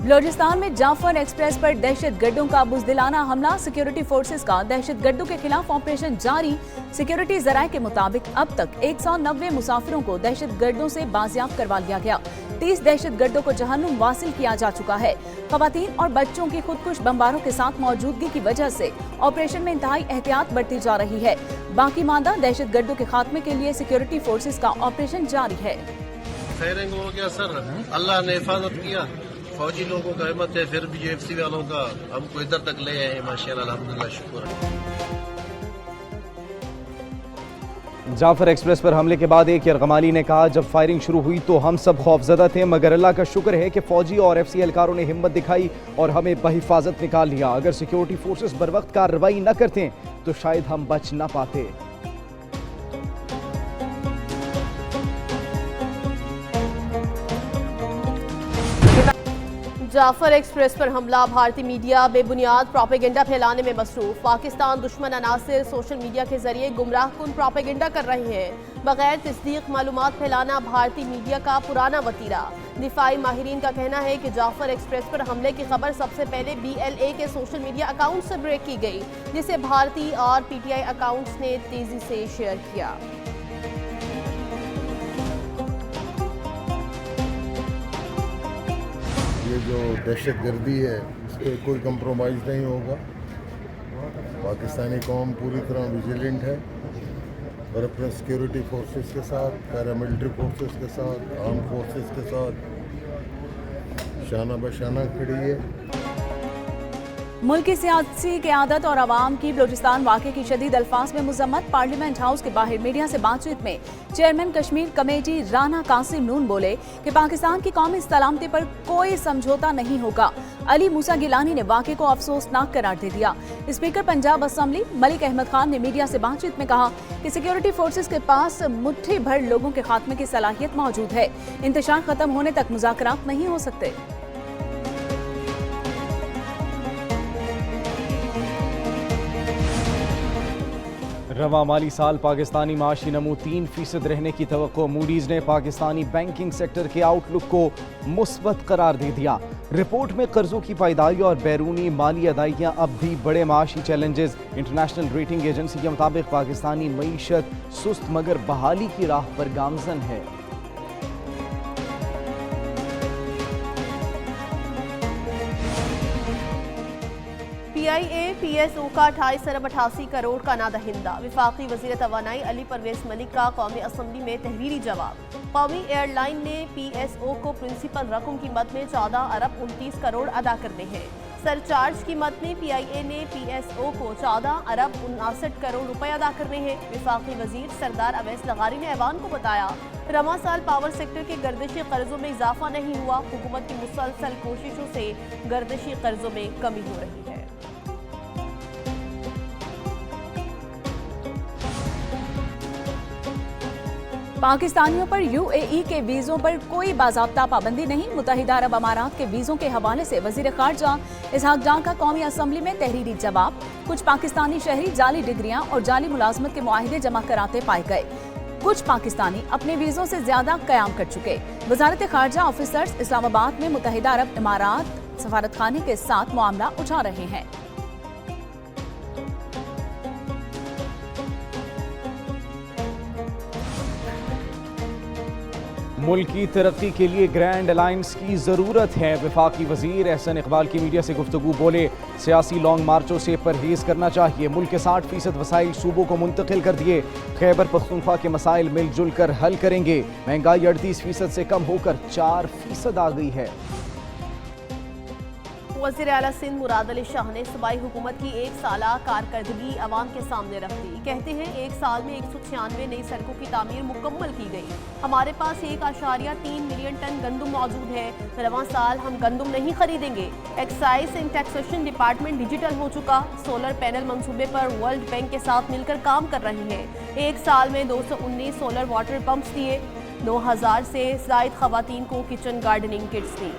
बलूचिस्तान में जाफर एक्सप्रेस पर दहशतगर्दों का बुज़दिलाना हमला। सिक्योरिटी फोर्सेस का दहशतगर्दों के खिलाफ ऑपरेशन जारी। सिक्योरिटी जराये के मुताबिक अब तक 190 मुसाफिरों को दहशतगर्दों से बाजियाब करवा लिया गया। 30 दहशतगर्दों को जहन्नुम वासिल किया जा चुका है। खवातीन और बच्चों की खुदकुश बमबारों के साथ मौजूदगी की वजह से ऑपरेशन में इंतहाई एहतियात बरती जा रही है। बाकी मानदा दहशतगर्दों के खात्मे के लिए सिक्योरिटी फोर्सेस का ऑपरेशन जारी है। फायरिंग हो गया सर, अल्लाह ने हिफाजत किया। फौजी लोगों का हिम्मत है, फिर भी यूएफसी वालों का हमको इधर तक ले आए हैं। माशाल्लाह, अल्हम्दुलिल्लाह, शुक्र है। जाफर एक्सप्रेस पर हमले के बाद एक यरगमाली ने कहा, जब फायरिंग शुरू हुई तो हम सब खौफजदा थे, मगर अल्लाह का शुक्र है कि फौजी और एफसी एहलकारों ने हिम्मत दिखाई और हमें बहिफाजत निकाल लिया। अगर सिक्योरिटी फोर्सेस बर वक्त कार्रवाई न करते तो शायद हम बच न पाते। जाफर एक्सप्रेस पर हमला। भारतीय मीडिया बेबुनियाद प्रोपेगेंडा फैलाने में मसरूफ। पाकिस्तान दुश्मन अनासिर सोशल मीडिया के जरिए गुमराहकुन प्रोपेगेंडा कर रहे हैं। बगैर तस्दीक मालूमात फैलाना भारतीय मीडिया का पुराना वतीरा। दिफाई माहिरीन का कहना है कि जाफर एक्सप्रेस पर हमले की खबर सबसे पहले BLA के सोशल मीडिया अकाउंट से ब्रेक की गई, जिसे भारतीय और PTI अकाउंट्स ने तेजी से शेयर किया। ये जो दहशतगर्दी है, इस पर कोई कंप्रोमाइज़ नहीं होगा। पाकिस्तानी कौम पूरी तरह विजिलेंट है और अपने सिक्योरिटी फोर्सेस के साथ, पैरामिलिट्री फोर्सेस के साथ, आर्म फोर्सेस के साथ शाना बशाना खड़ी है। मुल्क की सियासी क़यादत और आवाम की बलूचिस्तान वाक़े की शदीद अल्फाज में मुज़म्मत। पार्लियामेंट हाउस के बाहर मीडिया से बातचीत में चेयरमैन कश्मीर कमेटी राना कासिम नून बोले कि पाकिस्तान की कौमी सलामती पर कोई समझौता नहीं होगा। अली मूसा गिलानी ने वाक़े को अफसोसनाक करार दे दिया। स्पीकर पंजाब असम्बली मलिक अहमद खान ने मीडिया से बातचीत में कहा कि सिक्योरिटी फोर्सेस के पास मुट्ठी भर लोगों के खात्मे की सलाहियत मौजूद है। इंतशार खत्म होने तक मुज़ाकरात नहीं हो सकते। रवा माली साल पाकिस्तानी माशी नमू 3% रहने की तवक्को। मूडीज ने पाकिस्तानी बैंकिंग सेक्टर के आउटलुक को मुस्बत करार दे दिया। रिपोर्ट में कर्जों की पायदारी और बैरूनी माली अदायगियां अब भी बड़े माशी चैलेंजेस। इंटरनेशनल रेटिंग एजेंसी के मुताबिक पाकिस्तानी मईशत सुस्त मगर बहाली की राह पर गामजन है। PIA PSO का 28 अरब 88 करोड़ का नादहिंदा। वफाकी वज़ीर तवानाई अली परवेज मलिक का कौमी असम्बली में तहरीरी जवाब। कौमी एयरलाइन ने PSO को प्रिंसिपल रकम की मद में 14 अरब 29 करोड़ अदा करने हैं। सरचार्ज की मद में PIA ने PSO को 14 अरब 59 करोड़ रुपए अदा करने हैं। वफाकी वजीर सरदार अवैस लगारी ने ऐवान को बताया, रवा साल पावर सेक्टर के गर्दिशी कर्जों में इजाफा नहीं हुआ। हुकूमत की मुसलसल कोशिशों से गर्दिशी कर्जों में कमी हो रही है। पाकिस्तानियों पर UAE के वीज़ों पर कोई बाज़ाब्ता पाबंदी नहीं। मुत्तहिदा अरब अमारात के वीज़ों के हवाले से वज़ीर ख़ारजा इसहाक डार का कौमी असम्बली में तहरीरी जवाब। कुछ पाकिस्तानी शहरी जाली डिग्रियां और जाली मुलाजमत के मुआहिदे जमा कराते पाए गए। कुछ पाकिस्तानी अपने वीज़ों से ज्यादा क़याम कर चुके। वज़ारत ख़ारजा ऑफिसर्स इस्लामाबाद में मुत्तहिदा अरब अमारात सफारतखाने के साथ मामला उठा रहे हैं। मुल्क की तरक्की के लिए ग्रैंड अलायंस की ज़रूरत है। वफाकी वजीर एहसन इकबाल की मीडिया से गुफ्तगू बोले, सियासी लॉन्ग मार्चों से परहेज करना चाहिए। मुल्क के 60% वसाइल सूबों को मुंतकिल कर दिए। खैबर पख्तूनख्वा के मसाइल मिलजुल कर हल करेंगे। महंगाई 38% से कम होकर 4% आ गई है। वज़ीर आला सिंध मुराद अली शाह ने सूबाई हुकूमत की एक साला कारकर्दगी अवाम के सामने रख दी। कहते हैं एक साल में 196 नई सड़कों की तामीर मुकम्मल की गई। हमारे पास 1.3 मिलियन टन गंदम मौजूद है। रवां साल हम गंदम नहीं खरीदेंगे। Excise and taxation department digital हो चुका। सोलर पैनल मंसूबे पर वर्ल्ड बैंक के साथ मिलकर काम कर रही है। एक साल में 219 सोलर वाटर पंप्स दिए। 9000 से ज़ायद खवातीन को किचन गार्डनिंग किट्स दी।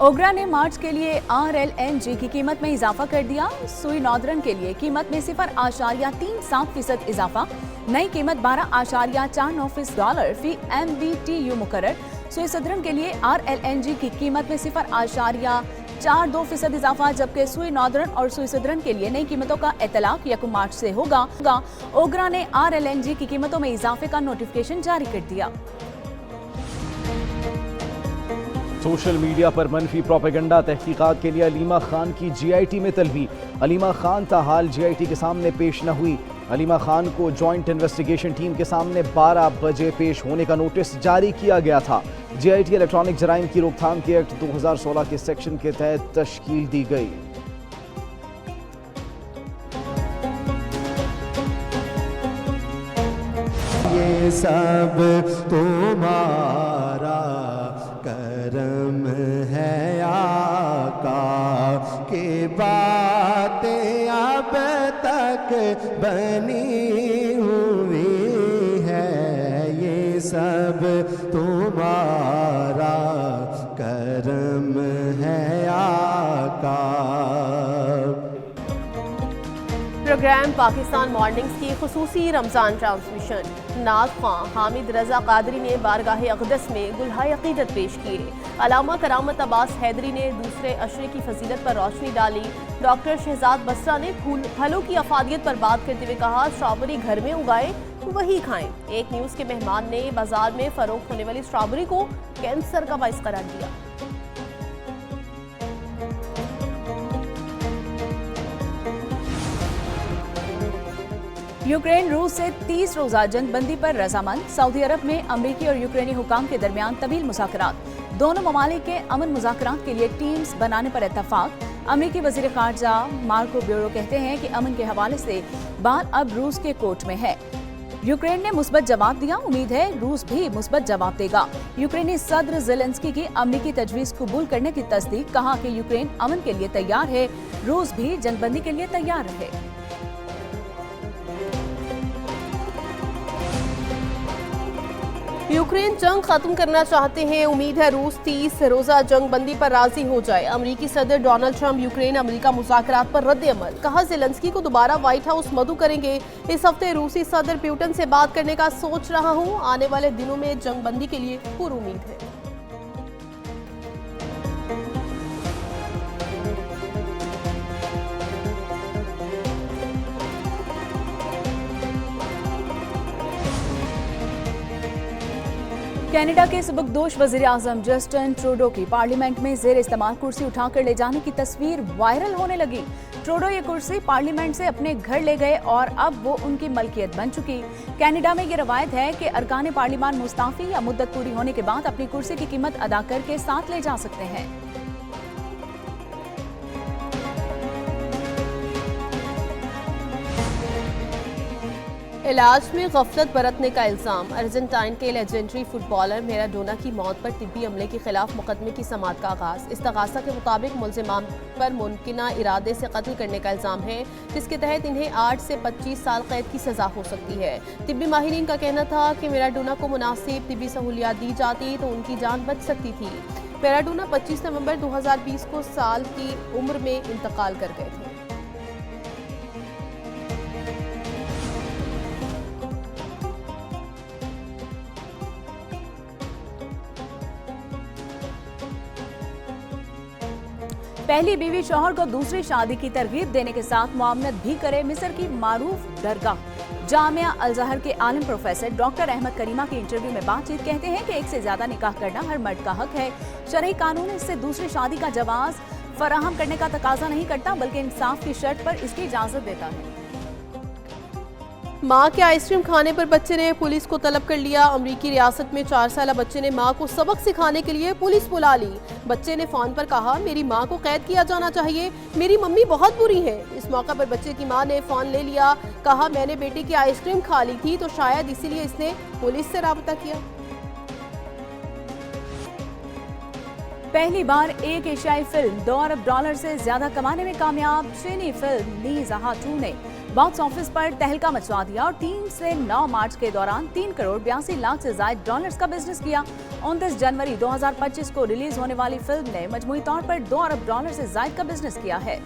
ओगरा ने मार्च के लिए RLNG की कीमत में इजाफा कर दिया। सुई नॉर्दर्न के लिए कीमत में 0.37% इजाफा, नई कीमत $12.49 फी MBTU मुकर्रर। सुई सदर्न के लिए RLNG की कीमत में 0.42% इजाफा, जबकि सुई नॉर्दर्न और सुई सदर्न के लिए नई कीमतों का इतलाक 1 मार्च से होगा। ओगरा ने RLNG की कीमतों में इजाफे का नोटिफिकेशन जारी कर दिया। सोशल मीडिया पर मनफी प्रोपेगेंडा तहकीकात के लिए अलीमा खान की GIT में तलबी। अलीमा खान ताहाल GIT के सामने पेश न हुई। अलीमा खान को जॉइंट इन्वेस्टिगेशन टीम के सामने 12 बजे पेश होने का नोटिस जारी किया गया था। GIT इलेक्ट्रॉनिक जराइम की रोकथाम के एक्ट 2016 के सेक्शन के तहत तश्कील दी गई। ये सब तुम्हारा करम है आका, के बातें अब तक बनी हुई है। ये सब तुम्हारा करम है आका। प्रोग्राम पाकिस्तान मॉर्निंग्स की खुसूसी रमज़ान ट्रांसमिशन। नाज़ खां हामिद रज़ा कादरी ने बारगाह अक़दस में गुलहाए अक़ीदत पेश किए। अलामा करामत अब्बास हैदरी ने दूसरे अशरे की फजीलत पर रोशनी डाली। डॉक्टर शहजाद बसरा ने फलों की अफादियत पर बात करते हुए कहा, स्ट्रॉबेरी घर में उगाएं वही खाएं। एक न्यूज़ के मेहमान ने बाजार में फरोख्त होने वाली स्ट्रॉबेरी को कैंसर का बाइस करार दिया। यूक्रेन रूस से 30 रोजा जंगबंदी पर रजामंद। सऊदी अरब में अमरीकी और यूक्रेनी हुकाम के दरमियान तवील मुज़ाकरात। दोनों ममालिक के अमन मुज़ाकरात के लिए टीम्स बनाने पर इत्तफाक। अमरीकी वज़ीर ख़ारजा मार्को ब्यूरो कहते हैं कि अमन के हवाले से बात अब रूस के कोर्ट में है। यूक्रेन ने मुस्बत जवाब दिया, उम्मीद है रूस भी मुस्बत जवाब देगा। यूक्रेनी सदर ज़ेलेंस्की की अमरीकी तजवीज़ कबूल करने की तस्दीक, कहा कि यूक्रेन अमन के लिए तैयार है, रूस भी जंगबंदी के लिए तैयार रहे। यूक्रेन जंग खत्म करना चाहते हैं, उम्मीद है रूस 30 रोजा जंग बंदी पर राजी हो जाए। अमरीकी सदर डोनाल्ड ट्रंप यूक्रेन अमरीका मुज़ाकरात पर रद्द अमल, कहा ज़ेलेंस्की को दोबारा व्हाइट हाउस मदऊ करेंगे। इस हफ्ते रूसी सदर पुतिन से बात करने का सोच रहा हूँ, आने वाले दिनों में जंग बंदी के लिए पूरी उम्मीद है। कनाडा के सबकदोश वज़ीर आज़म जस्टिन ट्रूडो की पार्लियामेंट में जेर इस्तेमाल कुर्सी उठाकर ले जाने की तस्वीर वायरल होने लगी। ट्रूडो ये कुर्सी पार्लियामेंट से अपने घर ले गए और अब वो उनकी मलकियत बन चुकी। कनाडा में ये रवायत है कि अरकान पार्लियामान मुस्ताफ़ी या मुद्दत पूरी होने के बाद अपनी कुर्सी की कीमत अदा करके साथ ले जा सकते हैं। इलाज में गफलत बरतने का इल्जाम। अर्जेंटाइन के लेजेंडरी फुटबॉलर मैराडोना की मौत पर तिब्बी अमले के खिलाफ मुकदमे की समाअत का आगाज। इस्तगासा के मुताबिक मुल्जिमान पर मुमकिना इरादे से कत्ल करने का इल्जाम है, जिसके तहत इन्हें 8 से 25 साल कैद की सजा हो सकती है। तिब्बी माहिरीन का कहना था कि मैराडोना को मुनासिब तिब्बी सहूलियात दी जाती तो उनकी जान बच सकती थी। मैराडोना 25 नवंबर 2020 को साल की उम्र में इंतकाल कर गए थे। पहली बीवी शौहर को दूसरी शादी की तरगीब देने के साथ मुआवनत भी करे। मिस्र की मारूफ दरगाह जामिया अल-ज़हर के आलिम प्रोफेसर डॉक्टर अहमद करीमा की इंटरव्यू में बातचीत कहते हैं कि एक से ज्यादा निकाह करना हर मर्द का हक है। शरई कानून इससे दूसरी शादी का जवाज फराहम करने का तकाजा नहीं करता, बल्कि इंसाफ की शर्त पर इसकी इजाजत देता है। मां के आइसक्रीम खाने पर बच्चे ने पुलिस को तलब कर लिया। अमरीकी रियासत में 4 साला बच्चे ने मां को सबक सिखाने के लिए पुलिस बुला ली। बच्चे ने फोन पर कहा, मेरी मां को कैद किया जाना चाहिए, मेरी मम्मी बहुत बुरी है। इस मौका पर बच्चे की मां ने फोन ले लिया, कहा मैंने बेटी की आइसक्रीम खा ली थी तो शायद इसीलिए इसने पुलिस से राब्ता किया। पहली बार एक एशियाई फिल्म 2 अरब डॉलर से ज्यादा कमाने में कामयाब चीनी फिल्म नी जहा 2 ने बॉक्स ऑफिस पर तहलका मचवा दिया और 3 से 9 मार्च के दौरान 3 करोड़ 82 लाख से ज्यादा डॉलर्स का बिजनेस किया। 29 जनवरी 2025 को रिलीज होने वाली फिल्म ने मजमूई तौर पर 2 अरब डॉलर से ज्यादा का बिजनेस किया है।